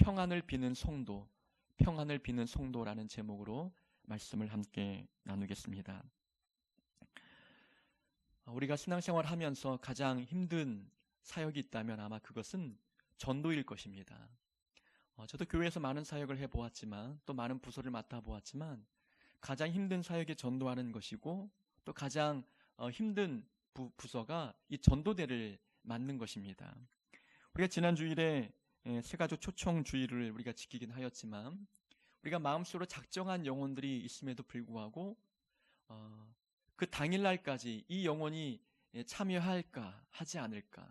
평안을 비는 성도, 평안을 비는 성도라는 제목으로 말씀을 함께 나누겠습니다. 우리가 신앙생활 하면서 가장 힘든 사역이 있다면 아마 그것은 전도일 것입니다. 저도 교회에서 많은 사역을 해보았지만 또 많은 부서를 맡아보았지만 가장 힘든 사역이 전도하는 것이고 또 가장 힘든 부서가 이 전도대를 맡는 것입니다. 우리가 지난 주일에 새가족 초청 주일을 우리가 지키긴 하였지만 우리가 마음속으로 작정한 영혼들이 있음에도 불구하고 그 당일날까지 이 영혼이 참여할까 하지 않을까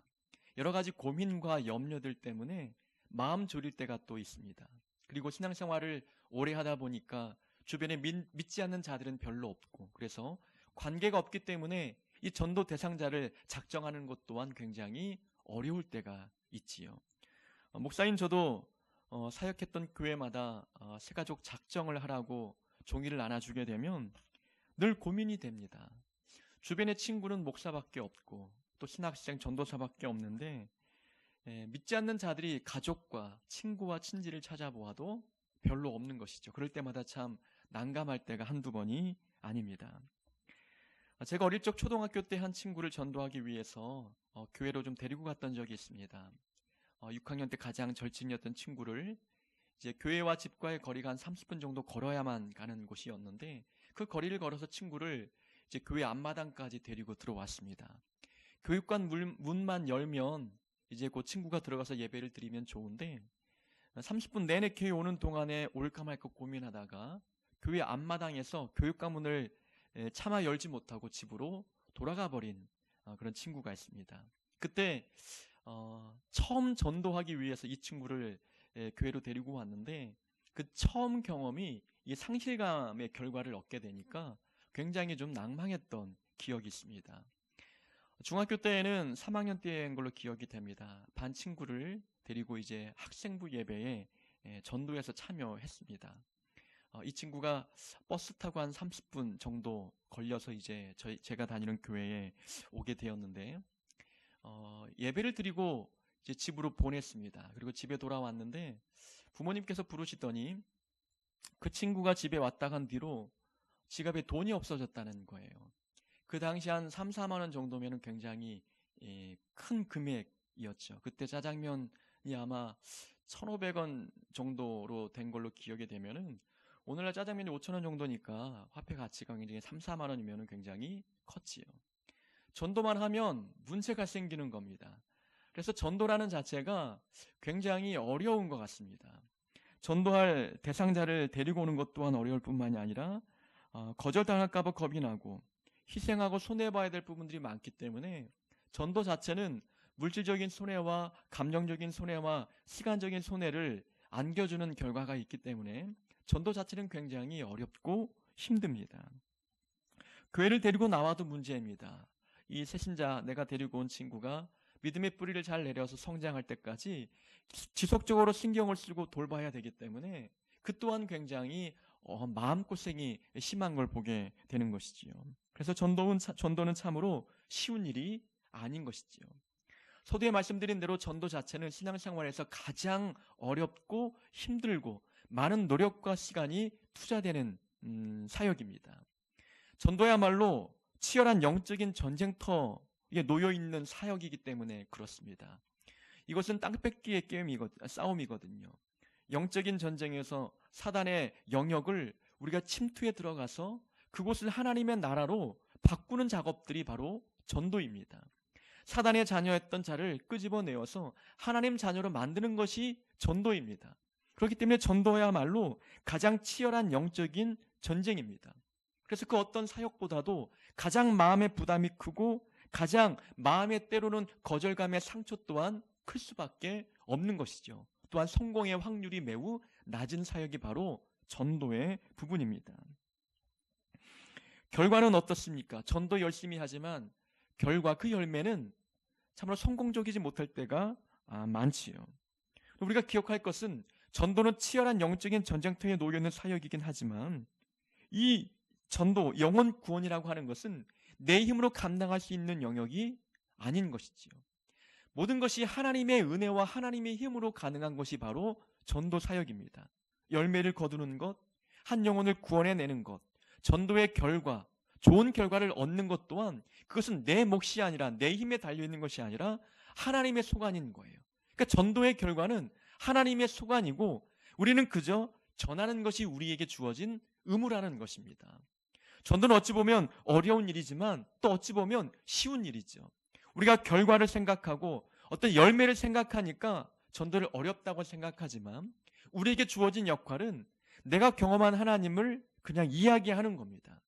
여러 가지 고민과 염려들 때문에 마음 졸일 때가 또 있습니다. 그리고 신앙생활을 오래 하다 보니까 주변에 믿지 않는 자들은 별로 없고 그래서 관계가 없기 때문에 이 전도 대상자를 작정하는 것 또한 굉장히 어려울 때가 있지요. 목사인 저도 사역했던 교회마다 새가족 작정을 하라고 종이를 나눠주게 되면 늘 고민이 됩니다. 주변에 친구는 목사밖에 없고 또 신학생 전도사밖에 없는데 믿지 않는 자들이 가족과 친구와 친지를 찾아보아도 별로 없는 것이죠. 그럴 때마다 참 난감할 때가 한두 번이 아닙니다. 제가 어릴 적 초등학교 때 한 친구를 전도하기 위해서 교회로 좀 데리고 갔던 적이 있습니다. 6학년 때 가장 절친이었던 친구를 이제 교회와 집과의 거리가 한 30분 정도 걸어야만 가는 곳이었는데 그 거리를 걸어서 친구를 이제 교회 앞마당까지 데리고 들어왔습니다. 교육관 문만 열면 이제 그 친구가 들어가서 예배를 드리면 좋은데 30분 내내 교회 오는 동안에 올까 말까 고민하다가 교회 앞마당에서 교육관 문을 차마 열지 못하고 집으로 돌아가 버린 그런 친구가 있습니다. 그때 처음 전도하기 위해서 이 친구를 교회로 데리고 왔는데 그 처음 경험이 이 상실감의 결과를 얻게 되니까 굉장히 좀 낭망했던 기억이 있습니다. 중학교 때에는 3학년 때인 걸로 기억이 됩니다. 반 친구를 데리고 이제 학생부 예배에 전도해서 참여했습니다. 이 친구가 버스 타고 한 30분 정도 걸려서 이제 제가 다니는 교회에 오게 되었는데 예배를 드리고 이제 집으로 보냈습니다. 그리고 집에 돌아왔는데 부모님께서 부르시더니 그 친구가 집에 왔다 간 뒤로 지갑에 돈이 없어졌다는 거예요. 그 당시 한 3, 4만 원 정도면 굉장히 큰 금액이었죠. 그때 짜장면이 아마 1,500원 정도로 된 걸로 기억이 되면은 오늘날 짜장면이 5,000원 정도니까 화폐 가치가 굉장히 3, 4만 원이면 굉장히 컸지요. 전도만 하면 문제가 생기는 겁니다. 그래서 전도라는 자체가 굉장히 어려운 것 같습니다. 전도할 대상자를 데리고 오는 것 또한 어려울 뿐만이 아니라 거절당할까 봐 겁이 나고 희생하고 손해봐야 될 부분들이 많기 때문에 전도 자체는 물질적인 손해와 감정적인 손해와 시간적인 손해를 안겨주는 결과가 있기 때문에 전도 자체는 굉장히 어렵고 힘듭니다. 교회를 데리고 나와도 문제입니다. 이 새신자 내가 데리고 온 친구가 믿음의 뿌리를 잘 내려서 성장할 때까지 지속적으로 신경을 쓰고 돌봐야 되기 때문에 그 또한 굉장히 마음고생이 심한 걸 보게 되는 것이지요. 그래서 전도는 참으로 쉬운 일이 아닌 것이지요. 서두에 말씀드린 대로 전도 자체는 신앙생활에서 가장 어렵고 힘들고 많은 노력과 시간이 투자되는 사역입니다. 전도야말로 치열한 영적인 전쟁터에 놓여있는 사역이기 때문에 그렇습니다. 이것은 땅 뺏기의 싸움이거든요. 영적인 전쟁에서 사단의 영역을 우리가 침투해 들어가서 그곳을 하나님의 나라로 바꾸는 작업들이 바로 전도입니다. 사단의 자녀였던 자를 끄집어내어서 하나님 자녀로 만드는 것이 전도입니다. 그렇기 때문에 전도야말로 가장 치열한 영적인 전쟁입니다. 그래서 그 어떤 사역보다도 가장 마음의 부담이 크고 가장 마음의 때로는 거절감의 상처 또한 클 수밖에 없는 것이죠. 또한 성공의 확률이 매우 낮은 사역이 바로 전도의 부분입니다. 결과는 어떻습니까? 전도 열심히 하지만 결과 그 열매는 참으로 성공적이지 못할 때가 많지요. 우리가 기억할 것은 전도는 치열한 영적인 전쟁터에 놓여있는 사역이긴 하지만 이 전도, 영혼 구원이라고 하는 것은 내 힘으로 감당할 수 있는 영역이 아닌 것이지요. 모든 것이 하나님의 은혜와 하나님의 힘으로 가능한 것이 바로 전도 사역입니다. 열매를 거두는 것, 한 영혼을 구원해내는 것, 전도의 결과, 좋은 결과를 얻는 것 또한 그것은 내 몫이 아니라 내 힘에 달려있는 것이 아니라 하나님의 소관인 거예요. 그러니까 전도의 결과는 하나님의 소관이고 우리는 그저 전하는 것이 우리에게 주어진 의무라는 것입니다. 전도는 어찌 보면 어려운 일이지만 또 어찌 보면 쉬운 일이죠. 우리가 결과를 생각하고 어떤 열매를 생각하니까 전도를 어렵다고 생각하지만 우리에게 주어진 역할은 내가 경험한 하나님을 그냥 이야기하는 겁니다.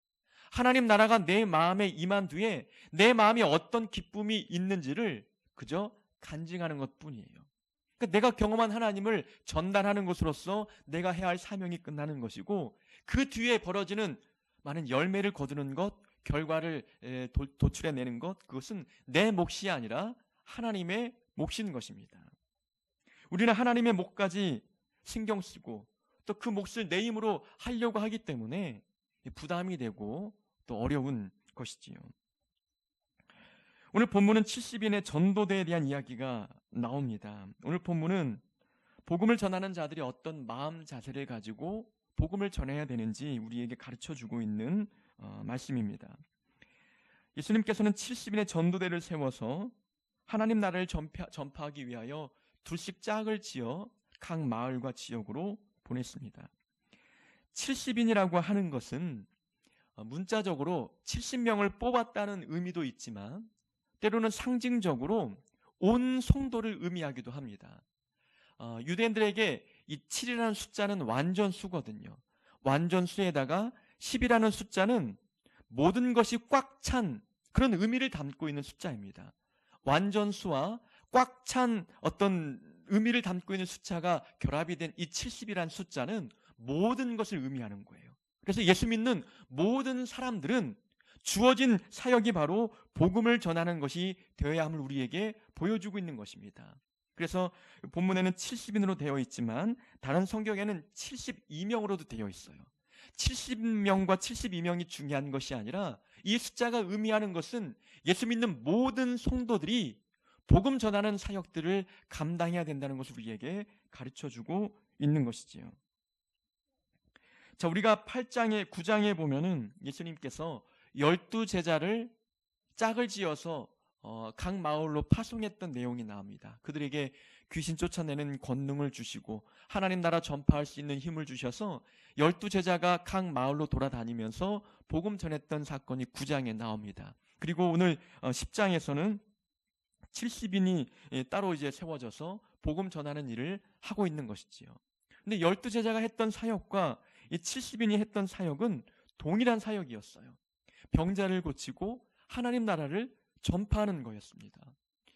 하나님 나라가 내 마음에 임한 뒤에 내 마음에 어떤 기쁨이 있는지를 그저 간증하는 것뿐이에요. 그러니까 내가 경험한 하나님을 전달하는 것으로서 내가 해야 할 사명이 끝나는 것이고 그 뒤에 벌어지는 많은 열매를 거두는 것, 결과를 도출해내는 것, 그것은 내 몫이 아니라 하나님의 몫인 것입니다. 우리는 하나님의 몫까지 신경 쓰고 또 그 몫을 내 힘으로 하려고 하기 때문에 부담이 되고 또 어려운 것이지요. 오늘 본문은 70인의 전도대에 대한 이야기가 나옵니다. 오늘 본문은 복음을 전하는 자들이 어떤 마음 자세를 가지고 복음을 전해야 되는지 우리에게 가르쳐주고 있는 말씀입니다. 예수님께서는 70인의 전도대를 세워서 하나님 나라를 전파하기 위하여 둘씩 짝을 지어 각 마을과 지역으로 보냈습니다. 70인이라고 하는 것은 문자적으로 70명을 뽑았다는 의미도 있지만 때로는 상징적으로 온 성도를 의미하기도 합니다. 유대인들에게 이 7이라는 숫자는 완전수거든요. 완전수에다가 10이라는 숫자는 모든 것이 꽉 찬 그런 의미를 담고 있는 숫자입니다. 완전수와 꽉 찬 어떤 의미를 담고 있는 숫자가 결합이 된 이 70이라는 숫자는 모든 것을 의미하는 거예요. 그래서 예수 믿는 모든 사람들은 주어진 사역이 바로 복음을 전하는 것이 되어야 함을 우리에게 보여주고 있는 것입니다. 그래서 본문에는 70인으로 되어 있지만 다른 성경에는 72명으로도 되어 있어요. 70명과 72명이 중요한 것이 아니라 이 숫자가 의미하는 것은 예수 믿는 모든 성도들이 복음 전하는 사역들을 감당해야 된다는 것을 우리에게 가르쳐주고 있는 것이지요. 자, 우리가 9장에 보면은 예수님께서 12제자를 짝을 지어서 각 마을로 파송했던 내용이 나옵니다. 그들에게 귀신 쫓아내는 권능을 주시고 하나님 나라 전파할 수 있는 힘을 주셔서 12제자가 각 마을로 돌아다니면서 복음 전했던 사건이 9장에 나옵니다. 그리고 오늘 10장에서는 70인이 따로 이제 세워져서 복음 전하는 일을 하고 있는 것이지요. 근데 12제자가 했던 사역과 이 70인이 했던 사역은 동일한 사역이었어요. 병자를 고치고 하나님 나라를 전파하는 거였습니다.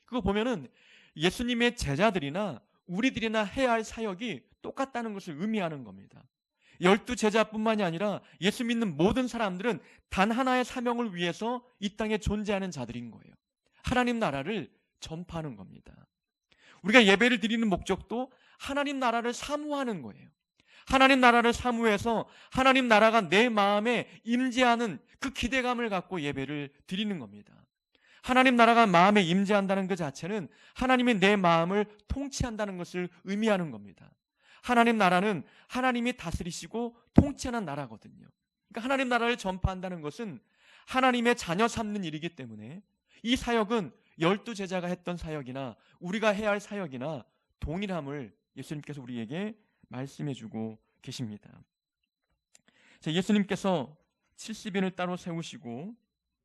그거 보면은 예수님의 제자들이나 우리들이나 해야 할 사역이 똑같다는 것을 의미하는 겁니다. 12제자뿐만이 아니라 예수 믿는 모든 사람들은 단 하나의 사명을 위해서 이 땅에 존재하는 자들인 거예요. 하나님 나라를 전파하는 겁니다. 우리가 예배를 드리는 목적도 하나님 나라를 사모하는 거예요. 하나님 나라를 사모해서 하나님 나라가 내 마음에 임재하는 그 기대감을 갖고 예배를 드리는 겁니다. 하나님 나라가 마음에 임재한다는 그 자체는 하나님이 내 마음을 통치한다는 것을 의미하는 겁니다. 하나님 나라는 하나님이 다스리시고 통치하는 나라거든요. 그러니까 하나님 나라를 전파한다는 것은 하나님의 자녀 삼는 일이기 때문에 이 사역은 12제자가 했던 사역이나 우리가 해야 할 사역이나 동일함을 예수님께서 우리에게 말씀해주고 계십니다. 예수님께서 70인을 따로 세우시고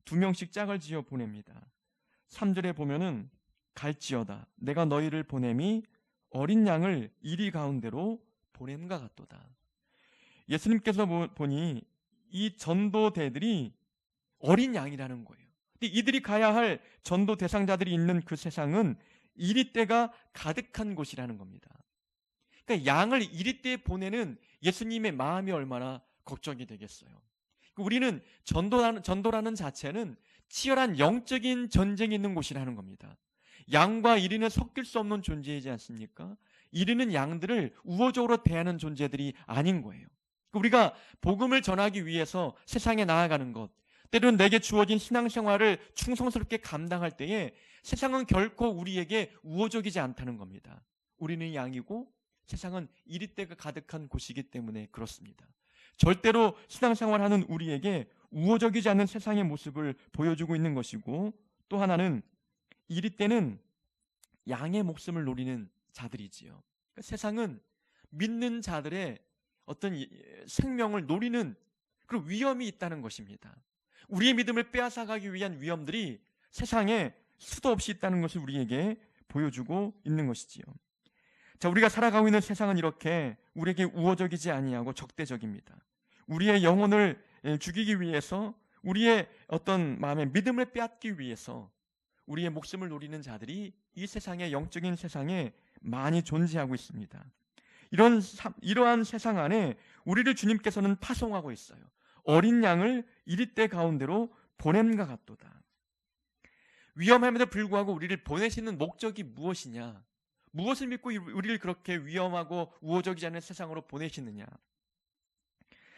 2명씩 짝을 지어 보냅니다. 3절에 보면은 갈지어다 내가 너희를 보냄이 어린 양을 이리 가운데로 보냄과 같도다. 예수님께서 보니 이 전도대들이 어린 양이라는 거예요. 근데 이들이 가야 할 전도 대상자들이 있는 그 세상은 이리떼가 가득한 곳이라는 겁니다. 그러니까 양을 이리떼에 보내는 예수님의 마음이 얼마나 걱정이 되겠어요. 우리는 전도라는 자체는 치열한 영적인 전쟁이 있는 곳이라는 겁니다. 양과 이리는 섞일 수 없는 존재이지 않습니까? 이리는 양들을 우호적으로 대하는 존재들이 아닌 거예요. 우리가 복음을 전하기 위해서 세상에 나아가는 것, 때로는 내게 주어진 신앙생활을 충성스럽게 감당할 때에 세상은 결코 우리에게 우호적이지 않다는 겁니다. 우리는 양이고 세상은 이리떼가 가득한 곳이기 때문에 그렇습니다. 절대로 신앙생활하는 우리에게 우호적이지 않은 세상의 모습을 보여주고 있는 것이고, 또 하나는 이리떼는 양의 목숨을 노리는 자들이지요. 그러니까 세상은 믿는 자들의 어떤 생명을 노리는 그런 위험이 있다는 것입니다. 우리의 믿음을 빼앗아가기 위한 위험들이 세상에 수도 없이 있다는 것을 우리에게 보여주고 있는 것이지요. 자, 우리가 살아가고 있는 세상은 이렇게 우리에게 우호적이지 아니하고 적대적입니다. 우리의 영혼을 죽이기 위해서, 우리의 어떤 마음의 믿음을 빼앗기 위해서 우리의 목숨을 노리는 자들이 이 세상에, 영적인 세상에 많이 존재하고 있습니다. 이러한 세상 안에 우리를 주님께서는 파송하고 있어요. 어린 양을 이리떼 가운데로 보냄과 같도다. 위험함에도 불구하고 우리를 보내시는 목적이 무엇이냐? 무엇을 믿고 우리를 그렇게 위험하고 우호적이지 않은 세상으로 보내시느냐?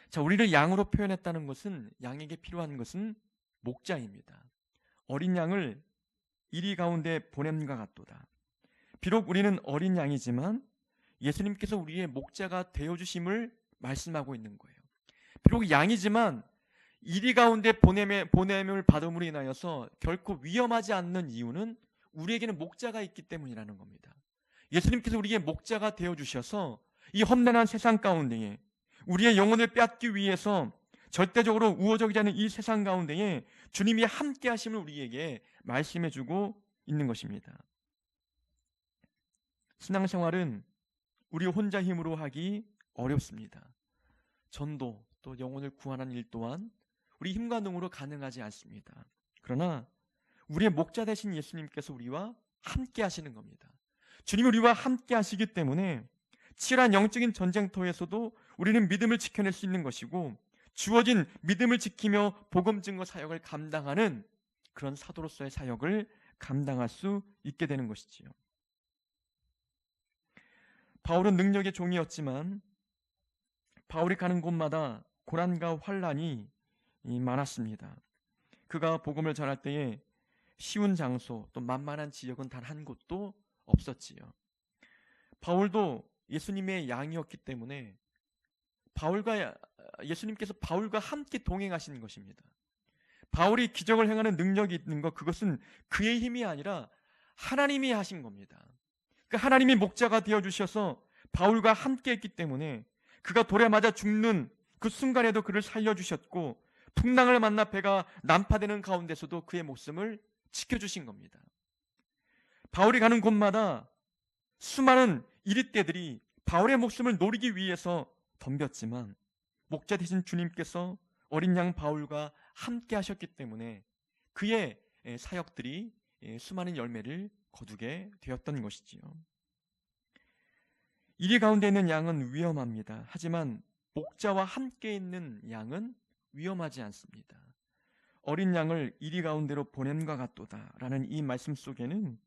자, 우리를 양으로 표현했다는 것은, 양에게 필요한 것은 목자입니다. 어린 양을 이리 가운데 보냄과 같도다. 비록 우리는 어린 양이지만 예수님께서 우리의 목자가 되어주심을 말씀하고 있는 거예요. 비록 양이지만 이리 가운데 보냄을 받음으로 인하여서 결코 위험하지 않는 이유는 우리에게는 목자가 있기 때문이라는 겁니다. 예수님께서 우리의 목자가 되어주셔서 이 험난한 세상 가운데에 우리의 영혼을 빼앗기 위해서 절대적으로 우호적이지 않은 이 세상 가운데에 주님이 함께 하심을 우리에게 말씀해주고 있는 것입니다. 신앙생활은 우리 혼자 힘으로 하기 어렵습니다. 전도, 또 영혼을 구하는 일 또한 우리 힘과 능으로 가능하지 않습니다. 그러나 우리의 목자 되신 예수님께서 우리와 함께 하시는 겁니다. 주님이 우리와 함께 하시기 때문에 치열한 영적인 전쟁터에서도 우리는 믿음을 지켜낼 수 있는 것이고, 주어진 믿음을 지키며 복음 증거 사역을 감당하는 그런 사도로서의 사역을 감당할 수 있게 되는 것이지요. 바울은 능력의 종이었지만 바울이 가는 곳마다 고난과 환난이 많았습니다. 그가 복음을 전할 때에 쉬운 장소, 또 만만한 지역은 단 한 곳도 없었지요. 바울도 예수님의 양이었기 때문에 예수님께서 바울과 함께 동행하시는 것입니다. 바울이 기적을 행하는 능력이 있는 것, 그것은 그의 힘이 아니라 하나님이 하신 겁니다. 그러니까 하나님이 목자가 되어주셔서 바울과 함께 했기 때문에 그가 돌에 맞아 죽는 그 순간에도 그를 살려주셨고, 풍랑을 만나 배가 난파되는 가운데서도 그의 목숨을 지켜주신 겁니다. 바울이 가는 곳마다 수많은 이리떼들이 바울의 목숨을 노리기 위해서 덤볐지만 목자 되신 주님께서 어린 양 바울과 함께 하셨기 때문에 그의 사역들이 수많은 열매를 거두게 되었던 것이지요. 이리 가운데 있는 양은 위험합니다. 하지만 목자와 함께 있는 양은 위험하지 않습니다. 어린 양을 이리 가운데로 보냄과 같도다 라는 이 말씀 속에는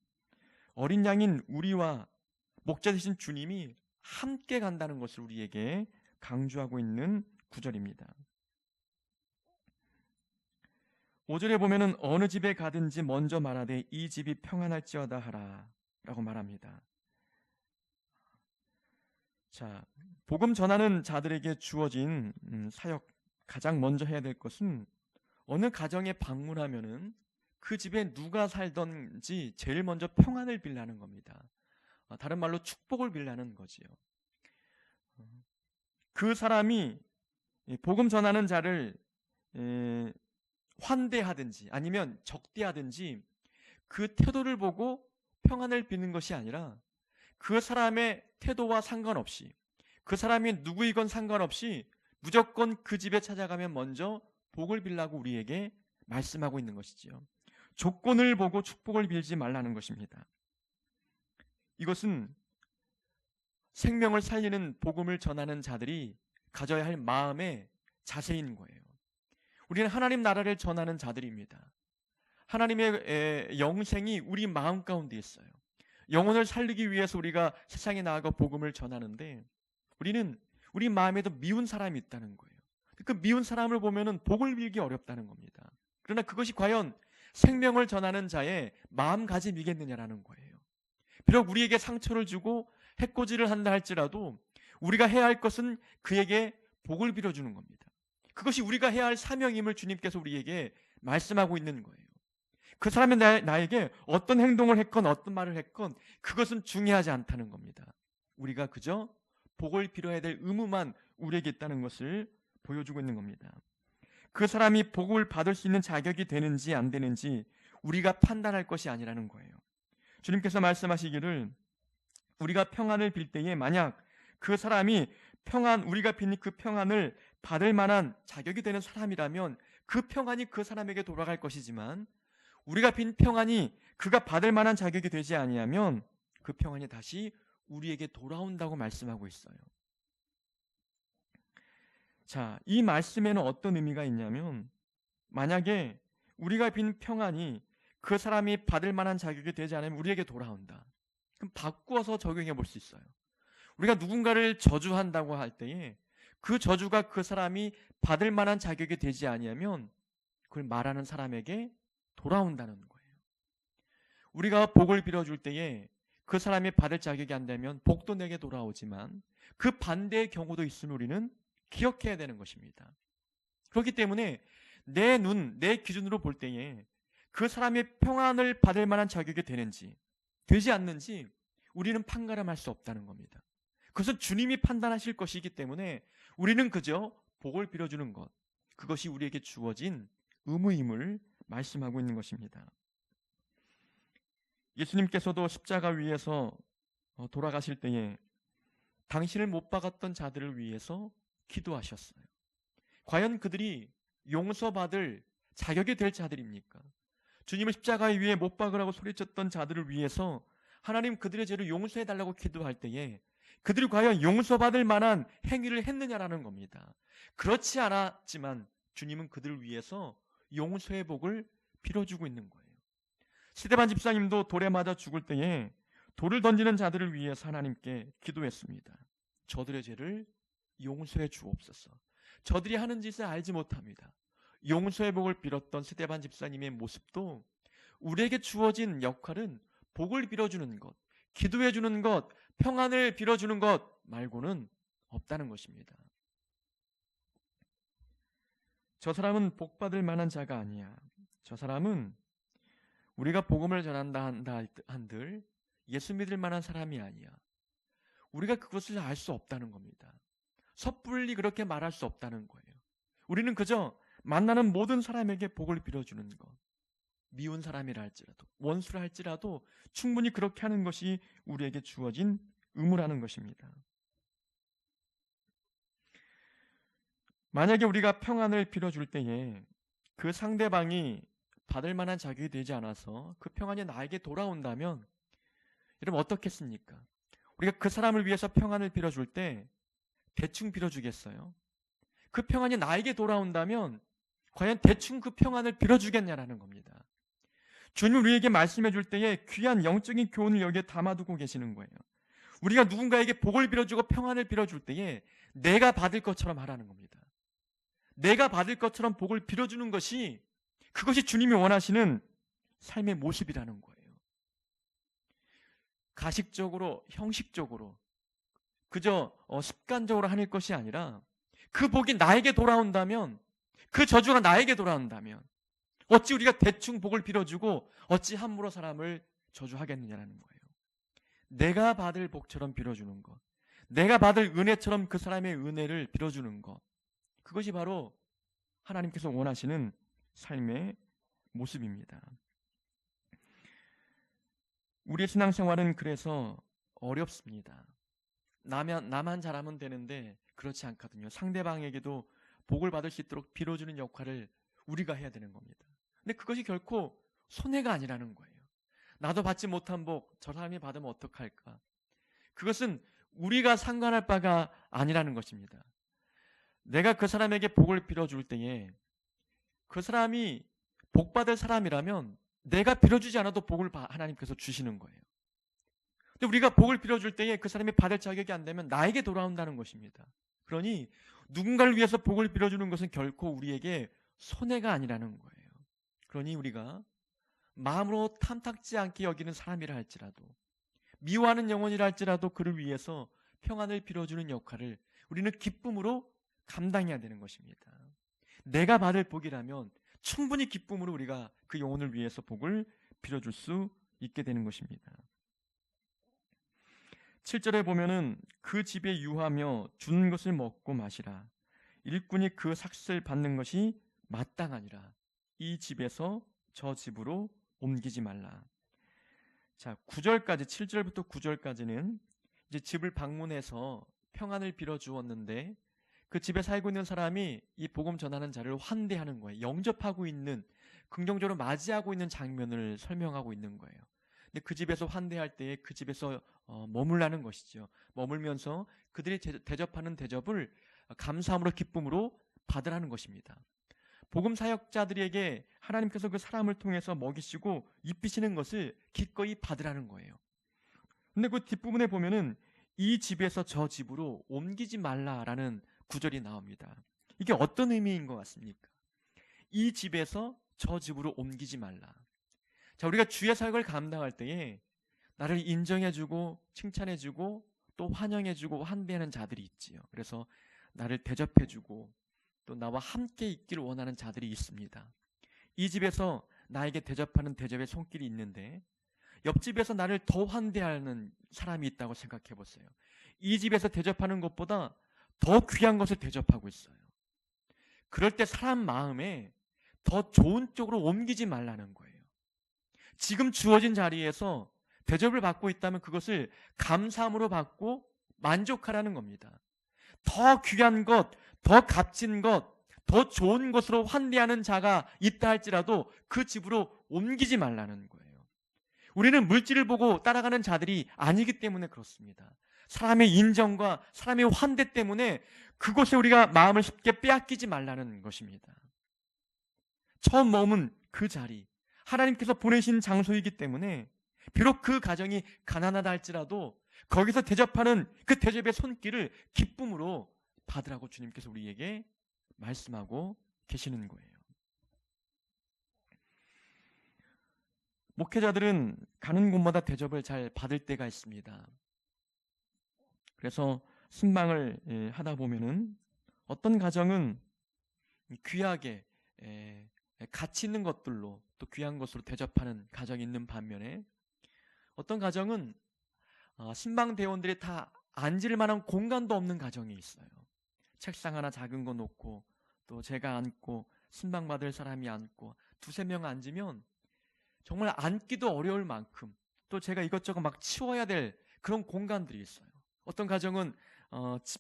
어린 양인 우리와 목자 되신 주님이 함께 간다는 것을 우리에게 강조하고 있는 구절입니다. 5절에 보면은 어느 집에 가든지 먼저 말하되 이 집이 평안할지어다 하라 라고 말합니다. 자, 복음 전하는 자들에게 주어진 사역, 가장 먼저 해야 될 것은 어느 가정에 방문하면은 그 집에 누가 살던지 제일 먼저 평안을 빌라는 겁니다. 다른 말로 축복을 빌라는 거지요. 그 사람이 복음 전하는 자를 환대하든지 아니면 적대하든지 그 태도를 보고 평안을 비는 것이 아니라 그 사람의 태도와 상관없이, 그 사람이 누구이건 상관없이 무조건 그 집에 찾아가면 먼저 복을 빌라고 우리에게 말씀하고 있는 것이지요. 조건을 보고 축복을 빌지 말라는 것입니다. 이것은 생명을 살리는 복음을 전하는 자들이 가져야 할 마음의 자세인 거예요. 우리는 하나님 나라를 전하는 자들입니다. 하나님의 영생이 우리 마음 가운데 있어요. 영혼을 살리기 위해서 우리가 세상에 나아가 복음을 전하는데 우리는 우리 마음에도 미운 사람이 있다는 거예요. 그 미운 사람을 보면은 복을 빌기 어렵다는 겁니다. 그러나 그것이 과연 생명을 전하는 자의 마음가짐이겠느냐라는 거예요. 비록 우리에게 상처를 주고 해코지를 한다 할지라도 우리가 해야 할 것은 그에게 복을 빌어주는 겁니다. 그것이 우리가 해야 할 사명임을 주님께서 우리에게 말씀하고 있는 거예요. 그 사람이 나에게 어떤 행동을 했건 어떤 말을 했건 그것은 중요하지 않다는 겁니다. 우리가 그저 복을 빌어야 될 의무만 우리에게 있다는 것을 보여주고 있는 겁니다. 그 사람이 복을 받을 수 있는 자격이 되는지 안 되는지 우리가 판단할 것이 아니라는 거예요. 주님께서 말씀하시기를 우리가 평안을 빌 때에 만약 그 사람이 우리가 빈 그 평안을 받을 만한 자격이 되는 사람이라면 그 평안이 그 사람에게 돌아갈 것이지만 우리가 빈 평안이 그가 받을 만한 자격이 되지 아니하면 그 평안이 다시 우리에게 돌아온다고 말씀하고 있어요. 자, 이 말씀에는 어떤 의미가 있냐면 만약에 우리가 빈 평안이 그 사람이 받을 만한 자격이 되지 않으면 우리에게 돌아온다. 그럼 바꾸어서 적용해 볼 수 있어요. 우리가 누군가를 저주한다고 할 때에 그 저주가 그 사람이 받을 만한 자격이 되지 아니하면 그걸 말하는 사람에게 돌아온다는 거예요. 우리가 복을 빌어줄 때에 그 사람이 받을 자격이 안 되면 복도 내게 돌아오지만 그 반대의 경우도 있음을 우리는 기억해야 되는 것입니다. 그렇기 때문에 내 기준으로 볼 때에 그 사람의 평안을 받을 만한 자격이 되는지 되지 않는지 우리는 판가름할 수 없다는 겁니다. 그것은 주님이 판단하실 것이기 때문에 우리는 그저 복을 빌어주는 것, 그것이 우리에게 주어진 의무임을 말씀하고 있는 것입니다. 예수님께서도 십자가 위에서 돌아가실 때에 당신을 못 박았던 자들을 위해서 기도하셨어요. 과연 그들이 용서받을 자격이 될 자들입니까? 주님을 십자가 위에 못 박으라고 소리쳤던 자들을 위해서 하나님 그들의 죄를 용서해달라고 기도할 때에 그들이 과연 용서받을 만한 행위를 했느냐라는 겁니다. 그렇지 않았지만 주님은 그들을 위해서 용서의 복을 빌어주고 있는 거예요. 스데반 집사님도 돌에 맞아 죽을 때에 돌을 던지는 자들을 위해서 하나님께 기도했습니다. 저들의 죄를 용서해 주옵소서. 저들이 하는 짓을 알지 못합니다. 용서의 복을 빌었던 스데반 집사님의 모습도 우리에게 주어진 역할은 복을 빌어주는 것, 기도해 주는 것, 평안을 빌어주는 것 말고는 없다는 것입니다. 저 사람은 복받을 만한 자가 아니야. 저 사람은 우리가 복음을 전한다 한들 예수 믿을 만한 사람이 아니야. 우리가 그것을 알 수 없다는 겁니다. 섣불리 그렇게 말할 수 없다는 거예요. 우리는 그저 만나는 모든 사람에게 복을 빌어주는 것, 미운 사람이라 할지라도 원수라 할지라도 충분히 그렇게 하는 것이 우리에게 주어진 의무라는 것입니다. 만약에 우리가 평안을 빌어줄 때에 그 상대방이 받을 만한 자격이 되지 않아서 그 평안이 나에게 돌아온다면 여러분 어떻겠습니까? 우리가 그 사람을 위해서 평안을 빌어줄 때 대충 빌어주겠어요? 그 평안이 나에게 돌아온다면 과연 대충 그 평안을 빌어주겠냐라는 겁니다. 주님 우리에게 말씀해 줄 때에 귀한 영적인 교훈을 여기에 담아두고 계시는 거예요. 우리가 누군가에게 복을 빌어주고 평안을 빌어줄 때에 내가 받을 것처럼 하라는 겁니다. 내가 받을 것처럼 복을 빌어주는 것이 그것이 주님이 원하시는 삶의 모습이라는 거예요. 가식적으로, 형식적으로 그저 습관적으로 하는 것이 아니라 그 복이 나에게 돌아온다면, 그 저주가 나에게 돌아온다면 어찌 우리가 대충 복을 빌어주고 어찌 함부로 사람을 저주하겠느냐라는 거예요. 내가 받을 복처럼 빌어주는 것, 내가 받을 은혜처럼 그 사람의 은혜를 빌어주는 것, 그것이 바로 하나님께서 원하시는 삶의 모습입니다. 우리의 신앙생활은 그래서 어렵습니다. 나만 잘하면 되는데 그렇지 않거든요. 상대방에게도 복을 받을 수 있도록 빌어주는 역할을 우리가 해야 되는 겁니다. 근데 그것이 결코 손해가 아니라는 거예요. 나도 받지 못한 복 저 사람이 받으면 어떡할까? 그것은 우리가 상관할 바가 아니라는 것입니다. 내가 그 사람에게 복을 빌어줄 때에 그 사람이 복받을 사람이라면 내가 빌어주지 않아도 복을 하나님께서 주시는 거예요. 근데 우리가 복을 빌어줄 때에 그 사람이 받을 자격이 안 되면 나에게 돌아온다는 것입니다. 그러니 누군가를 위해서 복을 빌어주는 것은 결코 우리에게 손해가 아니라는 거예요. 그러니 우리가 마음으로 탐탁지 않게 여기는 사람이라 할지라도, 미워하는 영혼이라 할지라도 그를 위해서 평안을 빌어주는 역할을 우리는 기쁨으로 감당해야 되는 것입니다. 내가 받을 복이라면 충분히 기쁨으로 우리가 그 영혼을 위해서 복을 빌어줄 수 있게 되는 것입니다. 7절에 보면은 그 집에 유하며 주는 것을 먹고 마시라. 일꾼이 그 삭슬 받는 것이 마땅하니라. 이 집에서 저 집으로 옮기지 말라. 자, 9절까지, 7절부터 9절까지는 이제 집을 방문해서 평안을 빌어 주었는데 그 집에 살고 있는 사람이 이 복음 전하는 자를 환대하는 거예요. 영접하고 있는, 긍정적으로 맞이하고 있는 장면을 설명하고 있는 거예요. 근데 그 집에서 환대할 때에 그 집에서 머물라는 것이죠. 머물면서 그들이 대접하는 대접을 감사함으로 기쁨으로 받으라는 것입니다. 복음 사역자들에게 하나님께서 그 사람을 통해서 먹이시고 입히시는 것을 기꺼이 받으라는 거예요. 근데 그 뒷부분에 보면은 이 집에서 저 집으로 옮기지 말라라는 구절이 나옵니다. 이게 어떤 의미인 것 같습니까? 이 집에서 저 집으로 옮기지 말라. 자, 우리가 주의 사역을 감당할 때에 나를 인정해주고 칭찬해주고 또 환영해주고 환대하는 자들이 있지요. 그래서 나를 대접해주고 또 나와 함께 있기를 원하는 자들이 있습니다. 이 집에서 나에게 대접하는 대접의 손길이 있는데 옆집에서 나를 더 환대하는 사람이 있다고 생각해 보세요. 이 집에서 대접하는 것보다 더 귀한 것을 대접하고 있어요. 그럴 때 사람 마음에 더 좋은 쪽으로 옮기지 말라는 거예요. 지금 주어진 자리에서 대접을 받고 있다면 그것을 감사함으로 받고 만족하라는 겁니다. 더 귀한 것, 더 값진 것, 더 좋은 것으로 환대하는 자가 있다 할지라도 그 집으로 옮기지 말라는 거예요. 우리는 물질을 보고 따라가는 자들이 아니기 때문에 그렇습니다. 사람의 인정과 사람의 환대 때문에 그곳에 우리가 마음을 쉽게 빼앗기지 말라는 것입니다. 처음 머문 그 자리, 하나님께서 보내신 장소이기 때문에 비록 그 가정이 가난하다 할지라도 거기서 대접하는 그 대접의 손길을 기쁨으로 받으라고 주님께서 우리에게 말씀하고 계시는 거예요. 목회자들은 가는 곳마다 대접을 잘 받을 때가 있습니다. 그래서 순방을 하다 보면은 어떤 가정은 귀하게 가치 있는 것들로 또 귀한 것으로 대접하는 가정이 있는 반면에 어떤 가정은 신방 대원들이 다 앉을 만한 공간도 없는 가정이 있어요. 책상 하나 작은 거 놓고 또 제가 앉고 신방 받을 사람이 앉고 두세 명 앉으면 정말 앉기도 어려울 만큼 또 제가 이것저것 막 치워야 될 그런 공간들이 있어요. 어떤 가정은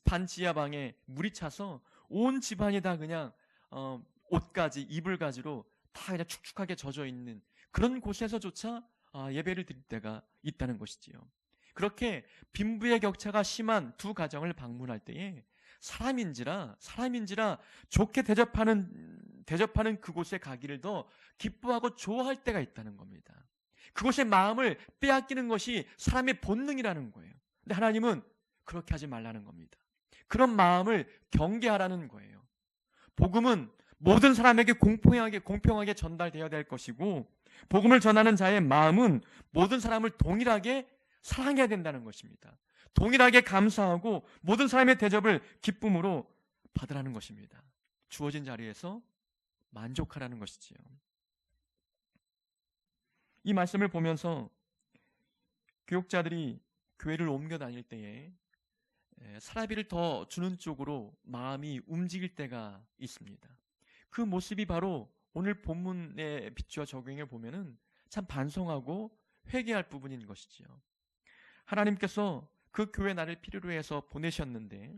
반 지하방에 물이 차서 온 집안이 다 그냥 옷가지, 이불가지로 다 그냥 축축하게 젖어 있는 그런 곳에서조차 예배를 드릴 때가 있다는 것이지요. 그렇게 빈부의 격차가 심한 두 가정을 방문할 때에 사람인지라 좋게 대접하는 그곳에 가기를 더 기뻐하고 좋아할 때가 있다는 겁니다. 그곳의 마음을 빼앗기는 것이 사람의 본능이라는 거예요. 근데 하나님은 그렇게 하지 말라는 겁니다. 그런 마음을 경계하라는 거예요. 복음은 모든 사람에게 공평하게 전달되어야 될 것이고 복음을 전하는 자의 마음은 모든 사람을 동일하게 사랑해야 된다는 것입니다. 동일하게 감사하고 모든 사람의 대접을 기쁨으로 받으라는 것입니다. 주어진 자리에서 만족하라는 것이지요. 이 말씀을 보면서 교육자들이 교회를 옮겨 다닐 때에 사라비를 더 주는 쪽으로 마음이 움직일 때가 있습니다. 그 모습이 바로 오늘 본문에 비추어 적용해 보면은 참 반성하고 회개할 부분인 것이지요. 하나님께서 그 교회 나를 필요로 해서 보내셨는데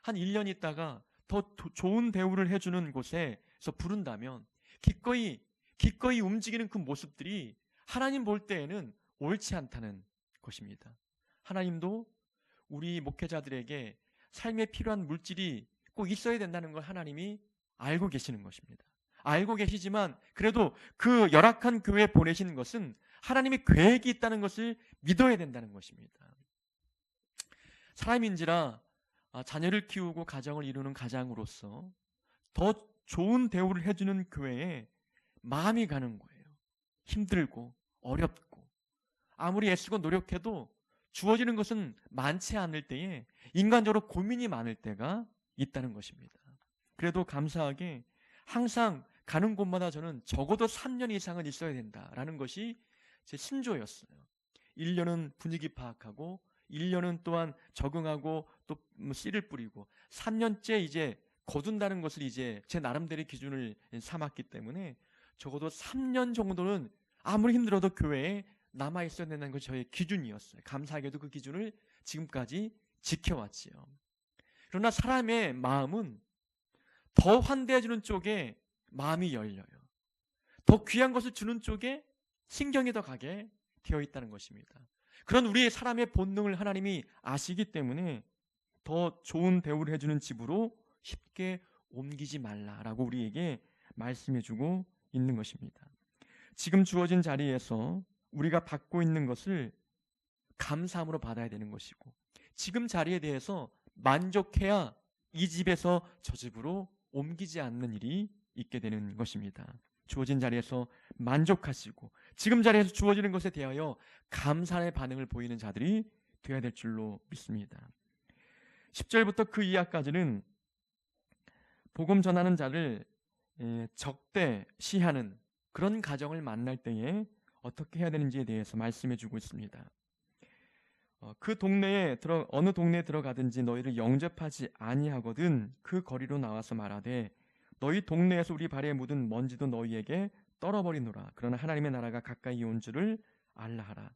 한 1년 있다가 더 좋은 대우를 해주는 곳에서 부른다면 기꺼이 움직이는 그 모습들이 하나님 볼 때에는 옳지 않다는 것입니다. 하나님도 우리 목회자들에게 삶에 필요한 물질이 꼭 있어야 된다는 걸 하나님이 알고 계시는 것입니다. 알고 계시지만 그래도 그 열악한 교회에 보내시는 것은 하나님의 계획이 있다는 것을 믿어야 된다는 것입니다. 사람인지라 자녀를 키우고 가정을 이루는 가장으로서 더 좋은 대우를 해주는 교회에 마음이 가는 거예요. 힘들고 어렵고 아무리 애쓰고 노력해도 주어지는 것은 많지 않을 때에 인간적으로 고민이 많을 때가 있다는 것입니다. 그래도 감사하게 항상 가는 곳마다 저는 적어도 3년 이상은 있어야 된다라는 것이 제 신조였어요. 1년은 분위기 파악하고 1년은 또한 적응하고 또 씨를 뿌리고 3년째 이제 거둔다는 것을 이제 제 나름대로의 기준을 삼았기 때문에 적어도 3년 정도는 아무리 힘들어도 교회에 남아 있어야 된다는 것이 저의 기준이었어요. 감사하게도 그 기준을 지금까지 지켜왔지요. 그러나 사람의 마음은 더 환대해 주는 쪽에 마음이 열려요. 더 귀한 것을 주는 쪽에 신경이 더 가게 되어 있다는 것입니다. 그런 우리의 사람의 본능을 하나님이 아시기 때문에 더 좋은 대우를 해주는 집으로 쉽게 옮기지 말라라고 우리에게 말씀해 주고 있는 것입니다. 지금 주어진 자리에서 우리가 받고 있는 것을 감사함으로 받아야 되는 것이고 지금 자리에 대해서 만족해야 이 집에서 저 집으로 옮기지 않는 일이 있게 되는 것입니다. 주어진 자리에서 만족하시고 지금 자리에서 주어지는 것에 대하여 감사의 반응을 보이는 자들이 되어야 될 줄로 믿습니다. 10절부터 그 이하까지는 복음 전하는 자를 적대시하는 그런 가정을 만날 때에 어떻게 해야 되는지에 대해서 말씀해 주고 있습니다. 그 동네에 어느 동네에 들어가든지 너희를 영접하지 아니하거든 그 거리로 나와서 말하되 너희 동네에서 우리 발에 묻은 먼지도 너희에게 떨어버리노라. 그러나 하나님의 나라가 가까이 온 줄을 알라 하라.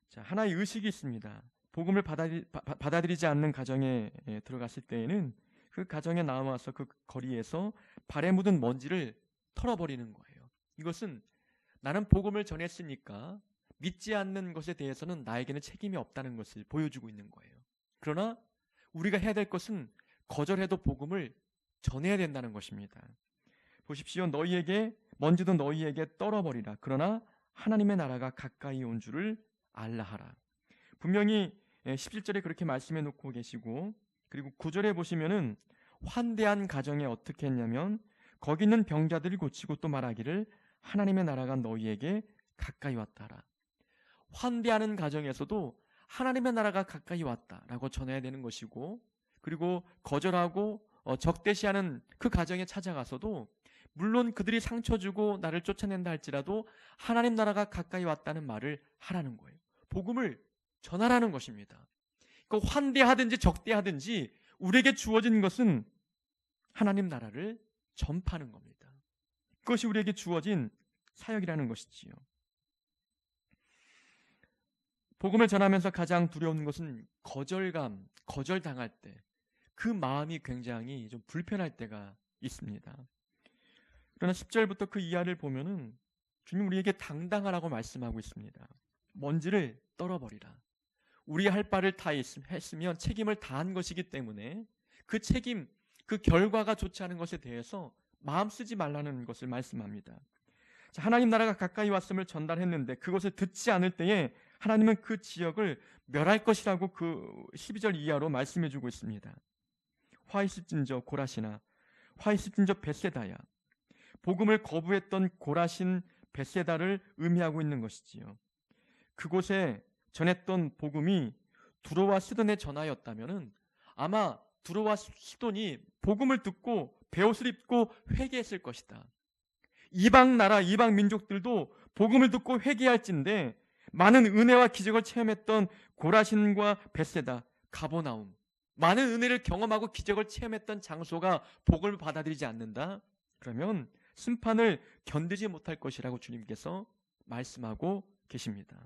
자, 하나의 의식이 있습니다. 복음을 받아들이지 않는 가정에 들어갔을 때에는 그 가정에 나와서 그 거리에서 발에 묻은 먼지를 털어버리는 거예요. 이것은 나는 복음을 전했으니까 믿지 않는 것에 대해서는 나에게는 책임이 없다는 것을 보여주고 있는 거예요. 그러나 우리가 해야 될 것은 거절해도 복음을 전해야 된다는 것입니다. 보십시오. 너희에게 먼지도 너희에게 떨어버리라. 그러나 하나님의 나라가 가까이 온 줄을 알라 하라. 분명히 17절에 그렇게 말씀해 놓고 계시고 그리고 9절에 보시면은 환대한 가정에 어떻게 했냐면 거기 있는 병자들을 고치고 또 말하기를 하나님의 나라가 너희에게 가까이 왔다라. 환대하는 가정에서도 하나님의 나라가 가까이 왔다라고 전해야 되는 것이고 그리고 거절하고 적대시하는 그 가정에 찾아가서도 물론 그들이 상처 주고 나를 쫓아낸다 할지라도 하나님 나라가 가까이 왔다는 말을 하라는 거예요. 복음을 전하라는 것입니다. 그러니까 환대하든지 적대하든지 우리에게 주어진 것은 하나님 나라를 전파하는 겁니다. 그것이 우리에게 주어진 사역이라는 것이지요. 복음을 전하면서 가장 두려운 것은 거절당할 때 그 마음이 굉장히 좀 불편할 때가 있습니다. 그러나 10절부터 그 이하를 보면은 주님 우리에게 당당하라고 말씀하고 있습니다. 먼지를 떨어버리라. 우리 할 바를 다 했으면 책임을 다한 것이기 때문에 그 책임, 그 결과가 좋지 않은 것에 대해서 마음 쓰지 말라는 것을 말씀합니다. 자, 하나님 나라가 가까이 왔음을 전달했는데 그것을 듣지 않을 때에 하나님은 그 지역을 멸할 것이라고 그 12절 이하로 말씀해 주고 있습니다. 화이스진저 고라시나 화이스진저 벳세다야. 복음을 거부했던 고라신 벳세다를 의미하고 있는 것이지요. 그곳에 전했던 복음이 두로와 시돈에 전하였다면은 아마 두로와 시돈이 복음을 듣고 베옷을 입고 회개했을 것이다. 이방 나라, 이방 민족들도 복음을 듣고 회개할진데 많은 은혜와 기적을 체험했던 고라신과 벳세다, 가버나움, 많은 은혜를 경험하고 기적을 체험했던 장소가 복음을 받아들이지 않는다? 그러면 심판을 견디지 못할 것이라고 주님께서 말씀하고 계십니다.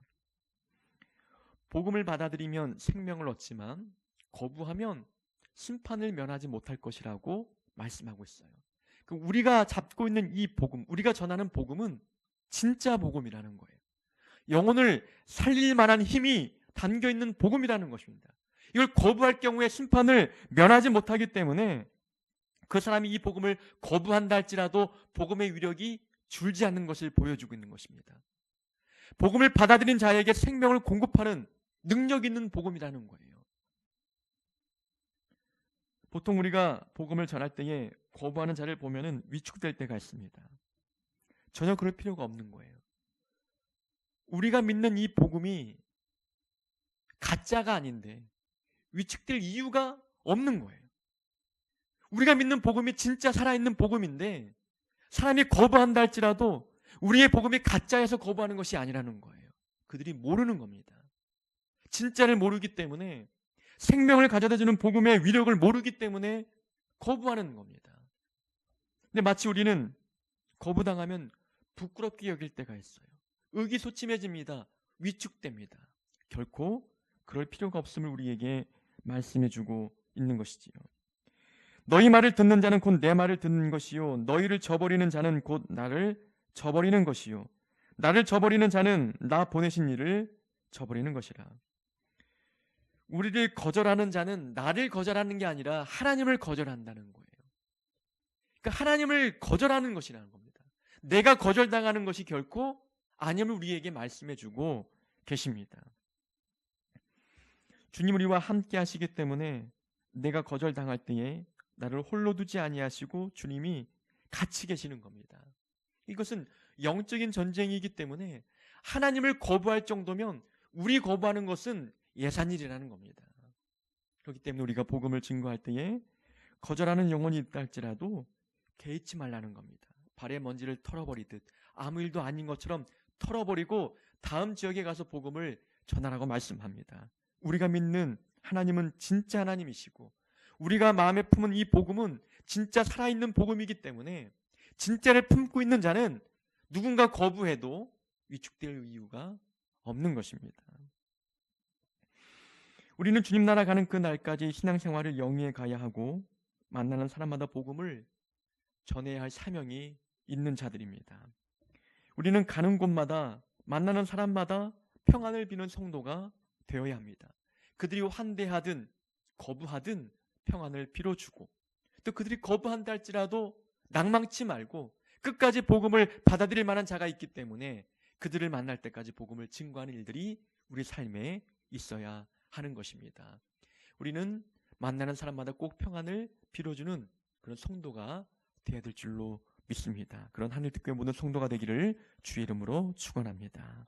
복음을 받아들이면 생명을 얻지만 거부하면 심판을 면하지 못할 것이라고 말씀하고 있어요. 우리가 잡고 있는 이 복음, 우리가 전하는 복음은 진짜 복음이라는 거예요. 영혼을 살릴 만한 힘이 담겨있는 복음이라는 것입니다. 이걸 거부할 경우에 심판을 면하지 못하기 때문에 그 사람이 이 복음을 거부한다 할지라도 복음의 위력이 줄지 않는 것을 보여주고 있는 것입니다. 복음을 받아들인 자에게 생명을 공급하는 능력 있는 복음이라는 거예요. 보통 우리가 복음을 전할 때에 거부하는 자를 보면은 위축될 때가 있습니다. 전혀 그럴 필요가 없는 거예요. 우리가 믿는 이 복음이 가짜가 아닌데 위축될 이유가 없는 거예요. 우리가 믿는 복음이 진짜 살아있는 복음인데 사람이 거부한다 할지라도 우리의 복음이 가짜여서 거부하는 것이 아니라는 거예요. 그들이 모르는 겁니다. 진짜를 모르기 때문에, 생명을 가져다주는 복음의 위력을 모르기 때문에 거부하는 겁니다. 근데 마치 우리는 거부당하면 부끄럽게 여길 때가 있어요. 의기소침해집니다. 위축됩니다. 결코 그럴 필요가 없음을 우리에게 말씀해주고 있는 것이지요. 너희 말을 듣는 자는 곧 내 말을 듣는 것이요, 너희를 저버리는 자는 곧 나를 저버리는 것이요, 나를 저버리는 자는 나 보내신 이를 저버리는 것이라. 우리를 거절하는 자는 나를 거절하는 게 아니라 하나님을 거절한다는 거예요. 그러니까 하나님을 거절하는 것이라는 겁니다. 내가 거절당하는 것이 결코 아님을 우리에게 말씀해주고 계십니다. 주님 우리와 함께 하시기 때문에 내가 거절당할 때에 나를 홀로 두지 아니하시고 주님이 같이 계시는 겁니다. 이것은 영적인 전쟁이기 때문에 하나님을 거부할 정도면 우리 거부하는 것은 예산일이라는 겁니다. 그렇기 때문에 우리가 복음을 증거할 때에 거절하는 영혼이 있다 할지라도 개의치 말라는 겁니다. 발의 먼지를 털어버리듯 아무 일도 아닌 것처럼 털어버리고 다음 지역에 가서 복음을 전하라고 말씀합니다. 우리가 믿는 하나님은 진짜 하나님이시고 우리가 마음에 품은 이 복음은 진짜 살아있는 복음이기 때문에 진짜를 품고 있는 자는 누군가 거부해도 위축될 이유가 없는 것입니다. 우리는 주님 나라 가는 그 날까지 신앙생활을 영위해 가야 하고 만나는 사람마다 복음을 전해야 할 사명이 있는 자들입니다. 우리는 가는 곳마다 만나는 사람마다 평안을 비는 성도가 되어야 합니다. 그들이 환대하든 거부하든 평안을 빌어주고, 또 그들이 거부한다 할지라도 낭망치 말고 끝까지 복음을 받아들일 만한 자가 있기 때문에 그들을 만날 때까지 복음을 증거하는 일들이 우리 삶에 있어야 하는 것입니다. 우리는 만나는 사람마다 꼭 평안을 빌어주는 그런 성도가 되어야 될 줄로 믿습니다. 그런 하늘특교의 모든 성도가 되기를 주의 이름으로 축원합니다.